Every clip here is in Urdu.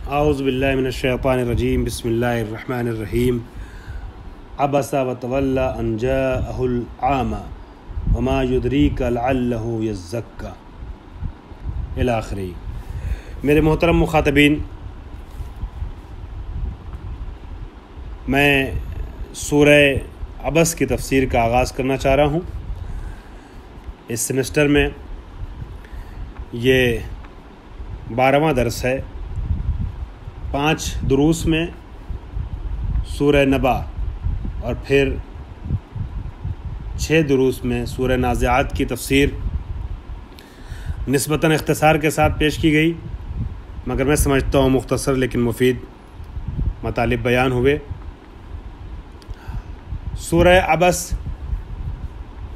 اعوذ باللہ من الشیطان الرجیم بسم اللہ الرحمن الرحیم عبس وتولی ان جاءہ العامی وما یدریک لعلہ یزکی الی آخری۔ میرے محترم مخاطبین، میں سورہ عبس کی تفسیر کا آغاز کرنا چاہ رہا ہوں۔ اس سیمسٹر میں یہ 12واں درس ہے۔ 5 دروس میں سورہ نبا اور پھر 6 دروس میں سورہ نازعات کی تفسیر نسبتاً اختصار کے ساتھ پیش کی گئی، مگر میں سمجھتا ہوں مختصر لیکن مفید مطالب بیان ہوئے۔ سورہ عبس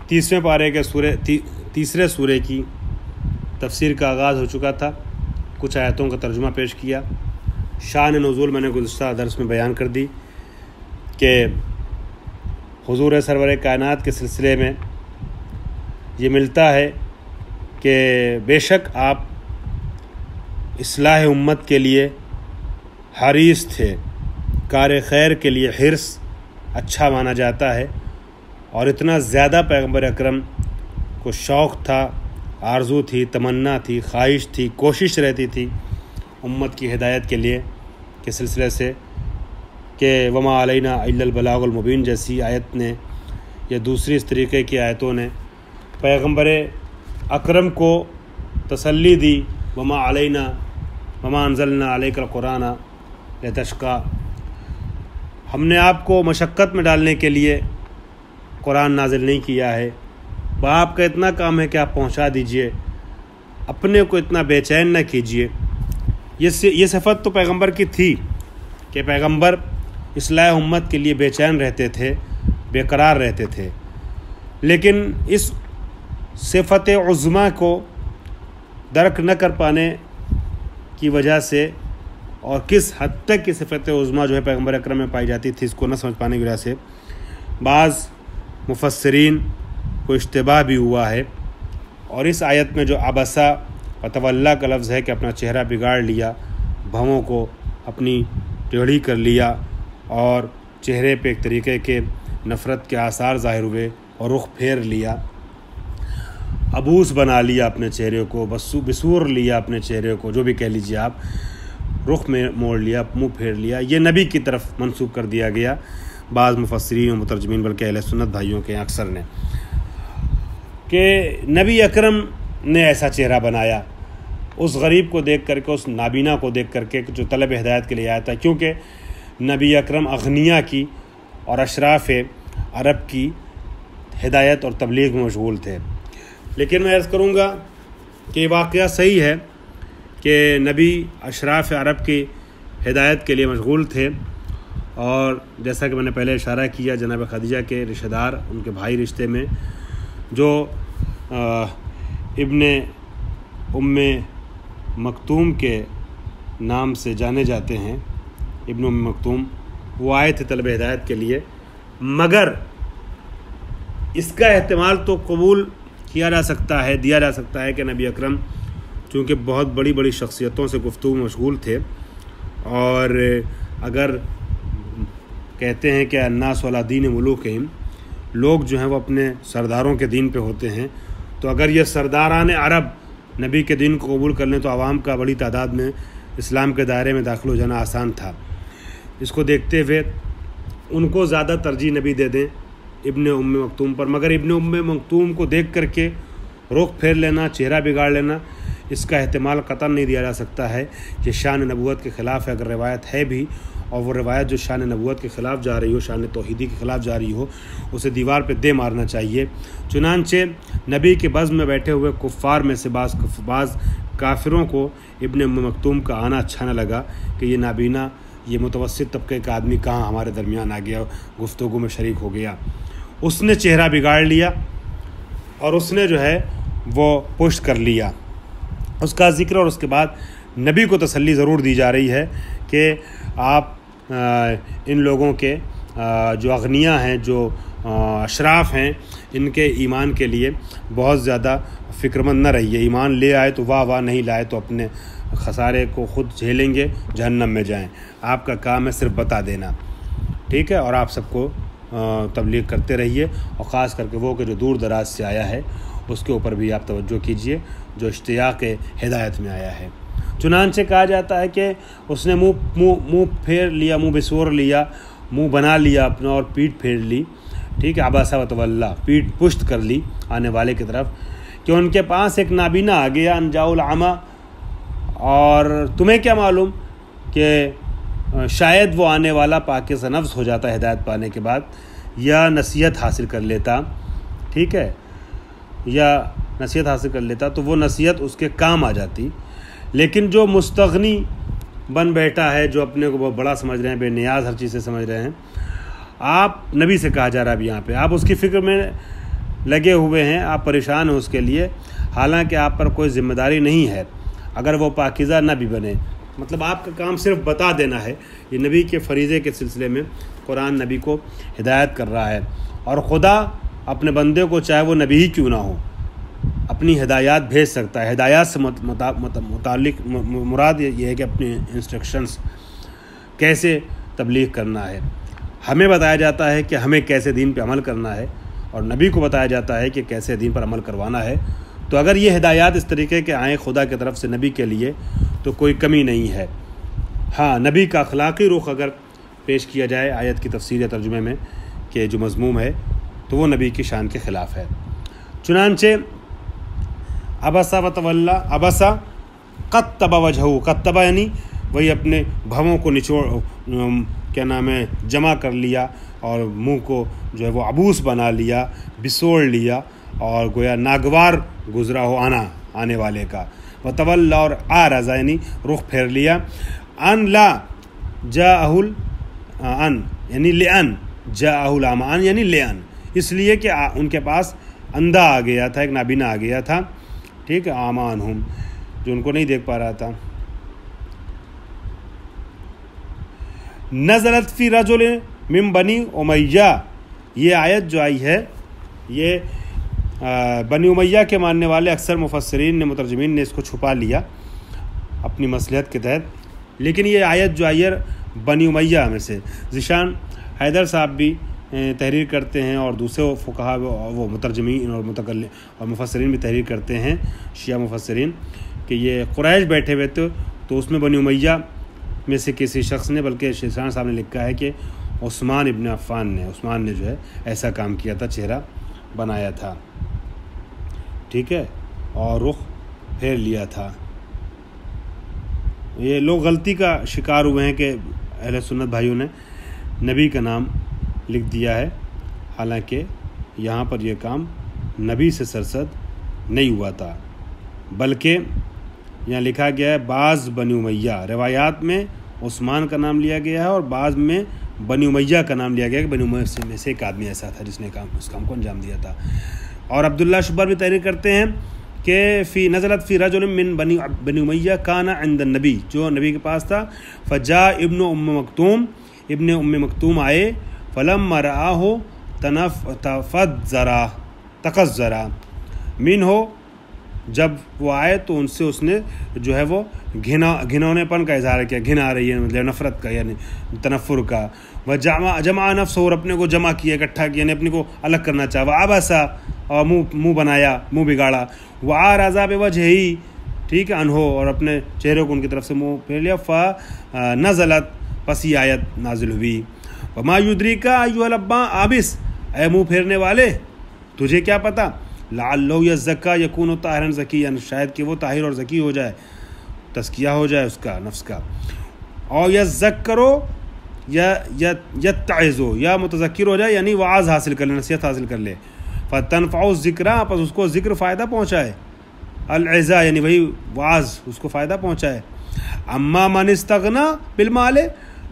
30ویں پارے کے تیسرے سورے کی تفسیر کا آغاز ہو چکا تھا۔ کچھ آیتوں کا ترجمہ پیش کیا۔ شان نزول میں نے گزشتہ درس میں بیان کر دی کہ حضور سرور کائنات کے سلسلے میں یہ ملتا ہے کہ بے شک آپ اصلاح امت کے لیے حریص تھے، کار خیر کے لیے حرص اچھا مانا جاتا ہے، اور اتنا زیادہ پیغمبر اکرم کو شوق تھا، آرزو تھی، تمنا تھی، خواہش تھی، کوشش رہتی تھی امت کی ہدایت کے لیے کے سلسلے سے کہ وما علینا الا البلاغ المبین جیسی آیت نے یا دوسری اس طریقے کی آیتوں نے پیغمبر اکرم کو تسلی دی، وما علینا وما انزلنا علیک القرآن لتشقی، ہم نے آپ کو مشقت میں ڈالنے کے لیے قرآن نازل نہیں کیا ہے، آپ کا اتنا کام ہے کہ آپ پہنچا دیجئے، اپنے کو اتنا بے چین نہ کیجئے۔ یہ صفت تو پیغمبر کی تھی کہ پیغمبر اصلاح امت کے لیے بے چین رہتے تھے، بے قرار رہتے تھے، لیکن اس صفت عظمیٰ کو درک نہ کر پانے کی وجہ سے اور کس حد تک کی صفت عظمیٰ جو ہے پیغمبر اکرم میں پائی جاتی تھی، اس کو نہ سمجھ پانے کی وجہ سے بعض مفسرین کو اشتباہ بھی ہوا ہے۔ اور اس آیت میں جو عبسا وتولی کا لفظ ہے کہ اپنا چہرہ بگاڑ لیا، بھووں کو اپنی ٹیڑھی کر لیا اور چہرے پہ ایک طریقے کے نفرت کے آثار ظاہر ہوئے اور رخ پھیر لیا، عبوس بنا لیا اپنے چہرے کو، بسور لیا اپنے چہرے کو، جو بھی کہہ لیجیے آپ، رخ میں موڑ لیا، منہ پھیر لیا، یہ نبی کی طرف منسوب کر دیا گیا بعض مفسرین و مترجمین، بلکہ اہل سنت بھائیوں کے اکثر نے، کہ نبی اکرم نے ایسا چہرہ بنایا اس غریب کو دیکھ کر کے، اس نابینا کو دیکھ کر کے جو طلب ہدایت کے لیے آیا تھا، کیونکہ نبی اکرم اغنیا کی اور اشراف عرب کی ہدایت اور تبلیغ میں مشغول تھے۔ لیکن میں عرض کروں گا کہ یہ واقعہ صحیح ہے کہ نبی اشراف عرب کی ہدایت کے لیے مشغول تھے، اور جیسا کہ میں نے پہلے اشارہ کیا، جناب خدیجہ کے رشتہ دار، ان کے بھائی رشتے میں جو ابن ام مکتوم کے نام سے جانے جاتے ہیں، ابن ام مکتوم، وہ آئے تھے طلب ہدایت کے لیے، مگر اس کا احتمال تو قبول کیا جا سکتا ہے، دیا جا سکتا ہے کہ نبی اکرم چونکہ بہت بڑی بڑی شخصیتوں سے گفتگو میں مشغول تھے، اور اگر کہتے ہیں کہ الناس علی دین ملوکہم، لوگ جو ہیں وہ اپنے سرداروں کے دین پہ ہوتے ہیں، تو اگر یہ سرداران عرب نبی کے دین کو قبول کر لیں تو عوام کا بڑی تعداد میں اسلام کے دائرے میں داخل ہو جانا آسان تھا۔ اس کو دیکھتے ہوئے ان کو زیادہ ترجیح نبی دے دیں ابن ام مکتوم پر، مگر ابن ام مکتوم کو دیکھ کر کے رخ پھیر لینا، چہرہ بگاڑ لینا، اس کا احتمال قطعاً نہیں دیا جا سکتا ہے کہ شان نبوت کے خلاف ہے۔ اگر روایت ہے بھی، اور وہ روایت جو شان نبوت کے خلاف جا رہی ہو، شان توحیدی کے خلاف جا رہی ہو، اسے دیوار پہ دے مارنا چاہیے۔ چنانچہ نبی کے بزم میں بیٹھے ہوئے کفار میں سے بعض کافروں کو ابن ام مکتوم کا آنا اچھا نہ لگا کہ یہ نابینا، یہ متوسط طبقے کا آدمی کہاں ہمارے درمیان آ گیا، گفتگو میں شریک ہو گیا۔ اس نے چہرہ بگاڑ لیا اور اس نے جو ہے وہ پشت کر لیا۔ اس کا ذکر اور اس کے بعد نبی کو تسلی ضرور دی جا رہی ہے کہ آپ ان لوگوں کے جو اغنیا ہیں، جو اشراف ہیں، ان کے ایمان کے لیے بہت زیادہ فکر مند نہ رہیے۔ ایمان لے آئے تو واہ واہ، نہیں لائے تو اپنے خسارے کو خود جھیلیں گے، جہنم میں جائیں. آپ کا کام ہے صرف بتا دینا، ٹھیک ہے. اور آپ سب کو تبلیغ کرتے رہیے، اور خاص کر کے وہ کہ جو دور دراز سے آیا ہے اس کے اوپر بھی آپ توجہ کیجیے، جو اشتیاق ہدایت میں آیا ہے. چنانچہ کہا جاتا ہے کہ اس نے منہ پھیر لیا، منہ بسور لیا، منہ بنا لیا اپنا اور پیٹھ پھیر لی، ٹھیک ہے. عبس وتولی، پیٹھ پشت کر لی آنے والے کی طرف، کہ ان کے پاس ایک نابینا آ گیا، ان جاء العمی. اور تمہیں کیا معلوم کہ شاید وہ آنے والا پاکیزہ نفس ہو جاتا ہدایت پانے کے بعد، یا نصیحت حاصل کر لیتا، ٹھیک ہے، یا نصیحت حاصل کر لیتا تو وہ نصیحت اس کے کام آ جاتی. لیکن جو مستغنی بن بیٹھا ہے، جو اپنے کو بہت بڑا سمجھ رہے ہیں، بے نیاز ہر چیز سے سمجھ رہے ہیں، آپ نبی سے کہا جا رہا ہے اب یہاں پہ، آپ اس کی فکر میں لگے ہوئے ہیں، آپ پریشان ہیں اس کے لیے، حالانکہ آپ پر کوئی ذمہ داری نہیں ہے اگر وہ پاکیزہ نہ بھی بنے. مطلب آپ کا کام صرف بتا دینا ہے. یہ نبی کے فریضے کے سلسلے میں قرآن نبی کو ہدایت کر رہا ہے. اور خدا اپنے بندے کو چاہے وہ نبی ہی کیوں نہ ہو اپنی ہدایات بھیج سکتا ہے. ہدایات سے متعلق مراد یہ ہے کہ اپنے انسٹرکشنز کیسے تبلیغ کرنا ہے. ہمیں بتایا جاتا ہے کہ ہمیں کیسے دین پہ عمل کرنا ہے، اور نبی کو بتایا جاتا ہے کہ کیسے دین پر عمل کروانا ہے. تو اگر یہ ہدایات اس طریقے کے آئیں خدا کی طرف سے نبی کے لیے تو کوئی کمی نہیں ہے. ہاں، نبی کا اخلاقی رخ اگر پیش کیا جائے آیت کی تفسیر یا ترجمے میں کہ جو مضموم ہے تو وہ نبی کی شان کے خلاف ہے. چنانچہ عبس وتولی، عبس قطب وجہہ، قطب یعنی وہی اپنے بھووں کو نچوڑ جمع کر لیا، اور منہ کو جو ہے وہ عبوس بنا لیا، بسوڑ لیا، اور گویا ناگوار گزرا ہو آنے والے کا. وتولی اور اعرض یعنی رخ پھیر لیا. ان لا جاءہ ان یعنی لئن جاءہ العمی، ان یعنی لئن، اس لیے کہ ان کے پاس اندھا آ گیا تھا، ایک نابینا آ گیا تھا، ٹھیک ہے، اعمانہم، جو ان کو نہیں دیکھ پا رہا تھا. نزلت فی رجل من بنی امیہ، یہ آیت جو آئی ہے یہ بنی امیہ کے ماننے والے اکثر مفسرین نے، مترجمین نے اس کو چھپا لیا اپنی مصلحت کے تحت. لیکن یہ آیت جو آئی ہے بنی امیہ میں سے، ذیشان حیدر صاحب بھی تحریر کرتے ہیں، اور دوسرے فقہا وہ مترجمین اور مفسرین بھی تحریر کرتے ہیں، شیعہ مفسرین، کہ یہ قریش بیٹھے ہوئے تھے تو اس میں بنی امیہ میں سے کسی شخص نے، بلکہ ذیشان صاحب نے لکھا ہے کہ عثمان ابن عفان نے جو ہے ایسا کام کیا تھا، چہرہ بنایا تھا، ٹھیک ہے، اور رخ پھیر لیا تھا. یہ لوگ غلطی کا شکار ہوئے ہیں کہ اہل سنت بھائیوں نے نبی کا نام لکھ دیا ہے، حالانکہ یہاں پر یہ کام نبی سے سرزد نہیں ہوا تھا، بلکہ یہاں لکھا گیا ہے بعض بنی امیہ. روایات میں عثمان کا نام لیا گیا ہے، اور بعض میں بنی امیہ کا نام لیا گیا کہ بنی امیہ میں سے ایک آدمی ایسا تھا جس نے اس کام کو انجام دیا تھا. اور عبداللہ شبر بھی تحریر کرتے ہیں کہ نزلت فی رجل من بنی امیہ کان عند النبی، جو نبی کے پاس تھا. فجاء ابن ام مکتوم آئے، فلما رآہ تقذر منہ، جب وہ آئے تو ان سے اس نے جو ہے وہ گھنونے پن کا اظہار کیا، گھن آ رہی ہے مطلب نفرت کا، یعنی تنفر کا. وہ جمع نفس، اور اپنے کو جمع کیا، اکٹھا کیا، یعنی اپنے کو الگ کرنا چاہا. وہ عبسا، اور منہ بنایا، منہ بگاڑا. وہ اعرض بوجہہ، ٹھیک ہے، انہو، اور اپنے چہرے کو ان کی طرف سے منہ پھیر لیا. فنزلت، پس یہ آیت نازل ہوئی. وما یدریک ایھا الابا عابس، اے منہ پھیرنے والے تجھے کیا پتہ، لعلہ یزکا یکون طاہرا زکیا، شاید کہ وہ طاہر اور زکی ہو جائے، تزکیہ ہو جائے اس کا، نفس کا. اور یذکرو یا یتعظو، یا متذکر ہو جائے، یعنی وعظ حاصل کر لے، نصیحت حاصل کر لے. فتنفع الذکرا، پس اس کو ذکر فائدہ پہنچائے. العظہ یعنی وہی وعظ اس کو فائدہ پہنچائے. اما من استغنا بالمال،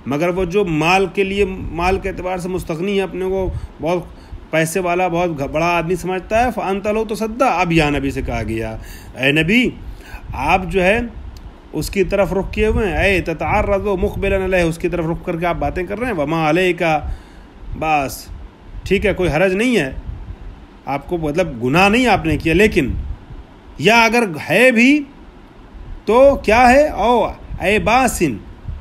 مگر وہ جو مال کے اعتبار سے مستغنی ہے، اپنے کو بہت پیسے والا، بہت بڑا آدمی سمجھتا ہے، فانت لو تصدع، اب یہاں نبی سے کہا گیا اے نبی آپ جو ہے اس کی طرف رخ کیے ہوئے ہیں، اے تتعرض مقبلا علیہ، اس کی طرف رخ کر کے آپ باتیں کر رہے ہیں. وما علیک، بس ٹھیک ہے، کوئی حرج نہیں ہے آپ کو، مطلب گناہ نہیں آپ نے کیا. لیکن یا اگر ہے بھی تو کیا ہے او اے باسن،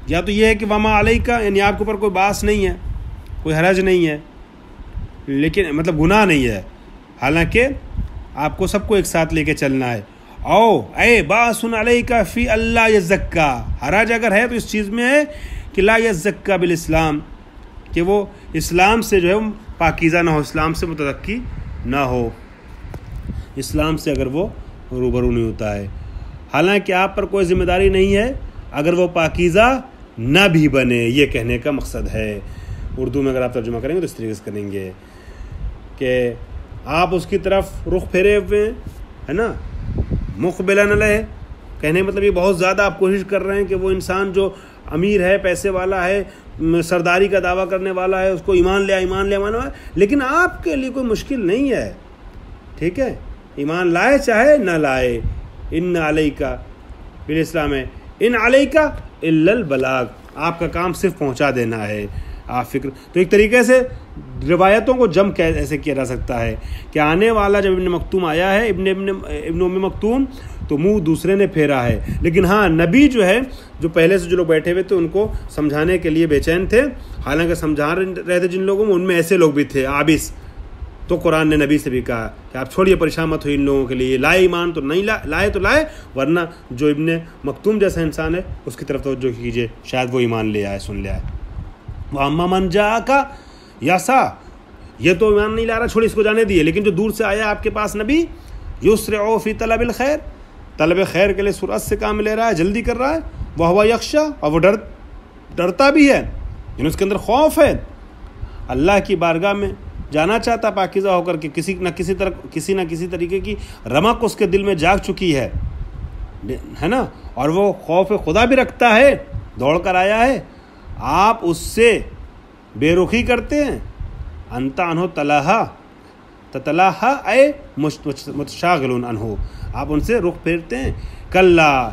یا تو یہ ہے کہ وما علیکا یعنی آپ کے اوپر کوئی باس نہیں ہے، کوئی حرج نہیں ہے، لیکن مطلب گناہ نہیں ہے، حالانکہ آپ کو سب کو ایک ساتھ لے کے چلنا ہے. او اے باسن علیکا فی اللہ یزکا، حرج اگر ہے تو اس چیز میں ہے کہ لا یزکا بالاسلام، کہ وہ اسلام سے جو ہے پاکیزہ نہ ہو، اسلام سے متزکی نہ ہو، اسلام سے اگر وہ روبرو نہیں ہوتا ہے. حالانکہ آپ پر کوئی ذمہ داری نہیں ہے اگر وہ پاکیزہ نہ بھی بنے، یہ کہنے کا مقصد ہے. اردو میں اگر آپ ترجمہ کریں گے تو اس طریقے سے کریں گے کہ آپ اس کی طرف رخ پھیرے ہوئے ہیں، ہے نا، مقبلن علیہ، کہنے مطلب یہ بہت زیادہ آپ کوشش کر رہے ہیں کہ وہ انسان جو امیر ہے، پیسے والا ہے، سرداری کا دعویٰ کرنے والا ہے، اس کو ایمان لے، لیکن آپ کے لیے کوئی مشکل نہیں ہے، ٹھیک ہے، ایمان لائے چاہے نہ لائے. ان علیکا بالاسلام ہے، ان علیکا الا البلاغ، آپ کا کام صرف پہنچا دینا ہے. آپ فکر تو ایک طریقے سے روایتوں کو جم ایسے کیا جا سکتا ہے کہ آنے والا جب ابن مکتوم آیا ہے، ابن ام مکتوم، تو منہ دوسرے نے پھیرا ہے، لیکن ہاں نبی جو ہے، جو پہلے سے جو لوگ بیٹھے ہوئے تھے ان کو سمجھانے کے لیے بے چین تھے، حالانکہ سمجھا رہے تھے جن لوگوں میں، ان میں ایسے لوگ بھی تھے عابس. تو قرآن نے نبی سے بھی کہا کہ آپ چھوڑیے، پریشان مت ہوئی ان لوگوں کے لیے، لائے ایمان تو نہیں لائے تو لائے، ورنہ جو ابن مکتوم جیسا انسان ہے اس کی طرف توجہ کیجیے، شاید وہ ایمان لے آئے، سن لے آئے. وَأَمَّا مَنْ جَاءَكَ يَسْعَىٰ، یہ تو ایمان نہیں لا رہا، چھوڑی اس کو جانے دیے، لیکن جو دور سے آیا آپ کے پاس نبی، يُسْرِعُ فِي طَلَبِ الْخَيْرِ، طلب خیر کے لیے سرعت سے کام لے رہا ہے، جلدی کر رہا ہے. وَهُوَ يَخْشَىٰ، اور وہ ڈرتا بھی ہے، یعنی اس کے اندر خوف ہے، اللہ کی بارگاہ میں جانا چاہتا پاکیزہ ہو کر کے، کسی نہ کسی طریقے کی رمق اس کے دل میں جاگ چکی ہے نا، اور وہ خوف خدا بھی رکھتا ہے، دوڑ کر آیا ہے. آپ اس سے بے رخی کرتے ہیں، انت عنہ تتلاہا اے متشاغل عنہ، آپ ان سے رخ پھیرتے ہیں. کلا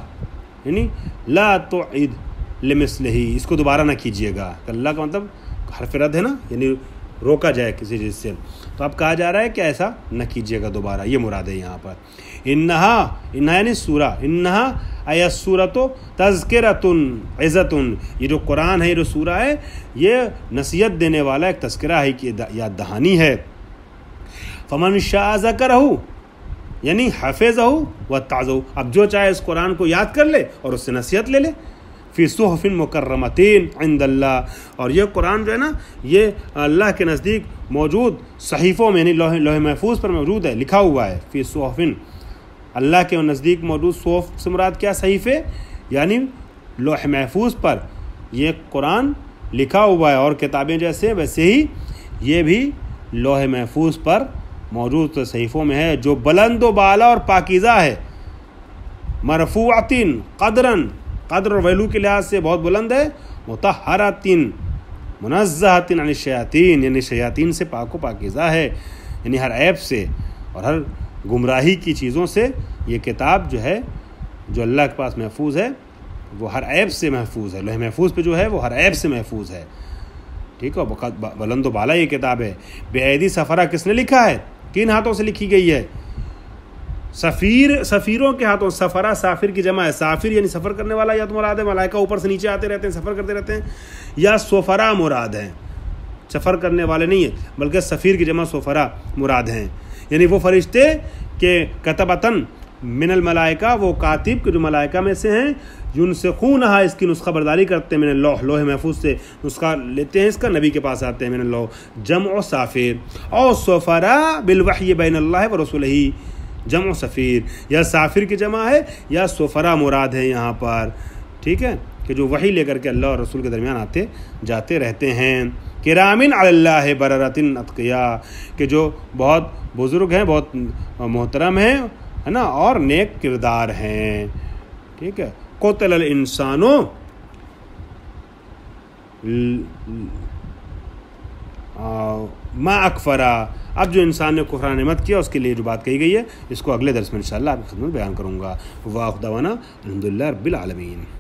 یعنی لا تعد لمثلہ، اس کو دوبارہ نہ کیجیے گا. کلا کا مطلب حرف رد ہے نا، یعنی روکا جائے کسی چیز سے، تو اب کہا جا رہا ہے کہ ایسا نہ کیجیے گا دوبارہ، یہ مراد ہے یہاں پر. انہا یعنی سورہ، انہا اے سورۃ تذکرۃ عظۃ، یہ جو قرآن ہے، یہ جو سورہ ہے، یہ نصیحت دینے والا ایک تذکرہ ہے، کہ یاد دہانی ہے. فمن شاء ذکرہ یعنی حفظہ واتعظہ، اب جو چاہے اس قرآن کو یاد کر لے اور اس سے نصیحت لے لے. فی صحف مکرمتین عند اللہ، اور یہ قرآن جو ہے نا، یہ اللہ کے نزدیک موجود صحیفوں میں، یعنی لوح محفوظ پر موجود ہے، لکھا ہوا ہے. فی صحف، اللہ کے نزدیک موجود، صحف سے مراد کیا؟ صحیفے، یعنی لوح محفوظ پر یہ قرآن لکھا ہوا ہے، اور کتابیں جیسے ویسے ہی یہ بھی لوح محفوظ پر موجود صحیفوں میں ہے، جو بلند و بالا اور پاکیزہ ہے. مرفوعتن قدرن، قدر اور ویلو کے لحاظ سے بہت بلند ہے. مطہرتن منزہتن عن الشیاطین، یعنی شیاطین سے پاک و پاکیزہ ہے، یعنی ہر عیب سے اور ہر گمراہی کی چیزوں سے یہ کتاب جو ہے، جو اللہ کے پاس محفوظ ہے، وہ ہر عیب سے محفوظ ہے. لوح محفوظ پہ جو ہے وہ ہر عیب سے محفوظ ہے، ٹھیک ہے، بلند و بالا یہ کتاب ہے. بے ایدی سفرہ کس نے لکھا ہے؟ 3 ہاتھوں سے لکھی گئی ہے. سفیروں کے ہاتھوں. سفرہ سافر کی جمع ہے، سافر یعنی سفر کرنے والا، یا تو مراد ہے ملائکہ اوپر سے نیچے آتے رہتے ہیں، سفر کرتے رہتے ہیں، یا سفرا مراد ہیں، سفر کرنے والے نہیں ہیں، بلکہ سفیر کی جمع سفرا مراد ہیں، یعنی وہ فرشتے کہ کتبتن من الملائکہ، وہ کاتب کے جو ملائکہ میں سے ہیں، ینسخونہا، اس کی نسخہ برداری کرتے ہیں، من اللوح، لوح محفوظ سے نسخہ لیتے ہیں اس کا، نبی کے پاس آتے ہیں، من اللوح. جمع سافر، اور سفرا بالوحی بین اللہ و رسولہ، جمع سفیر، یا سافر کی جمع ہے یا سفرا مراد ہے یہاں پر، ٹھیک ہے، کہ جو وحی لے کر کے اللہ اور رسول کے درمیان آتے جاتے رہتے ہیں. کرامن علی اللہ بررتن اتقیاء، کہ جو بہت بزرگ ہیں، بہت محترم ہیں، ہے نا، اور نیک کردار ہیں، ٹھیک ہے. قتل الانسانو ما اکفرا، اب جو انسان نے کفران نعمت کیا اس کے لیے جو بات کہی گئی ہے، اس کو اگلے درس میں انشاءاللہ آپ کی خدمت بیان کروں گا. واخر دعوانا الحمدللہ رب العالمین.